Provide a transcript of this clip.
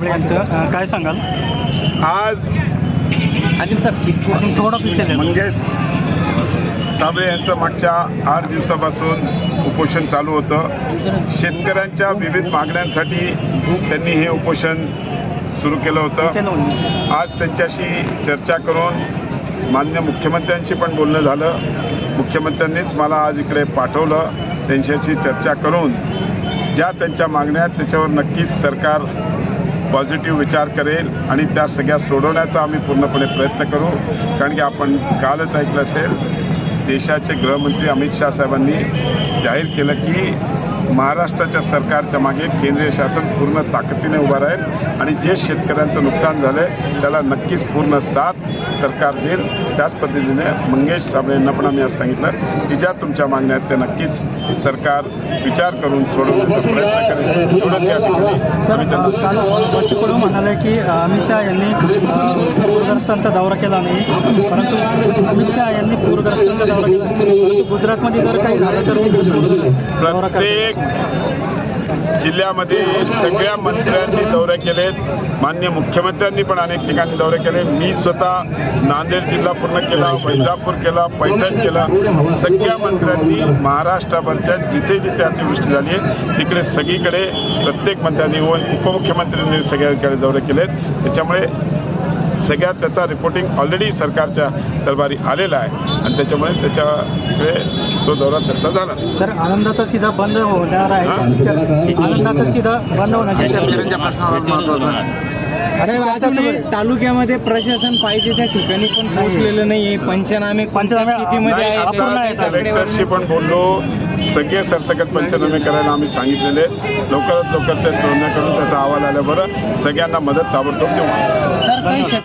साबळे यांचं काय सांगाल? आज अजून थोडं पिछे मंगेश साबळे यांचं मागच्या 8 दिवसापासून उपोषण चालू होतं. शेतकऱ्यांच्या विविध मागण्यांसाठी त्यांनी हे उपोषण सुरू केलं होतं. आज त्यांच्याशी चर्चा करून माननीय मुख्यमंत्र्यांशी पण बोलणं झालं. मुख्यमंत्र्यांनीच मला आज इकडे पाठवलं. त्यांच्याशी चर्चा करून ज्या त्यांच्या मागण्या आहेत त्याच्यावर नक्कीच सरकार पॉझिटिव्ह विचार करेल आणि त्या सगळ्या सोडवण्याचा आम्ही पूर्णपणे प्रयत्न करू. कारण की आपण कालच ऐकलं असेल, देशाचे गृहमंत्री अमित शाह साहेबांनी जाहीर केलं की महाराष्ट्राच्या सरकारच्या मागे केंद्रीय शासन पूर्ण ताकदीने उभं राहील आणि जे शेतकऱ्यांचं नुकसान झालं आहे त्याला नक्कीच पूर्ण साथ सरकार देईल. त्याच पद्धतीने मंगेश साबळे यांना पण आम्ही आज सांगितलं की ज्या तुमच्या मागण्या आहेत त्या नक्कीच सरकार विचार करून सोडवण्याचा प्रयत्न करेल. एवढंच या ठिकाणी काल बच्चू कडू म्हणाले की अमित शहा यांनी पूरग्रस्तांचा दौरा केला नाही, परंतु अमित शहा यांनी पूरग्रस्तांचा दौरा केला, परंतु गुजरातमध्ये जर काही झालं तर प्रत्येक जिल्ह्यामध्ये सगळ्या मंत्र्यांनी दौरे केलेत. माननीय मुख्यमंत्र्यांनी पण अनेक ठिकाणी दौरे केले. मी स्वतः नांदेड जिल्हा पूर्ण केला, वैजापूर केला, पैठण केला. सगळ्या मंत्र्यांनी महाराष्ट्राभरच्या जिथे जिथे अतिवृष्टी झाली आहे तिकडे सगळीकडे प्रत्येक मंत्र्यांनी व उपमुख्यमंत्र्यांनी सगळ्याकडे दौरे केलेत. त्याच्यामुळे सगळ्यात त्याचा रिपोर्टिंग ऑलरेडी सरकारच्या दरबारी आलेला आहे आणि त्याच्यामुळे त्याच्याकडे तो दौरा त्याचा झाला. सर, आनंदाचा सीधा बंद होणार आहे. आनंदाचा सीधा बंद होण्याची तालुक्यामध्ये प्रशासन पाहिजे त्या ठिकाणी पण पोहोचलेलं नाहीये. पंचनामे स्थितीमध्ये कलेक्टरशी पण बोललो. सगळे सरसकट पंचनामे करायला आम्ही सांगितलेले. लवकरात लवकर त्या नोंदण्या करून त्याचा अहवाल आल्याबरोबर सगळ्यांना मदत ताबडतोब देऊ.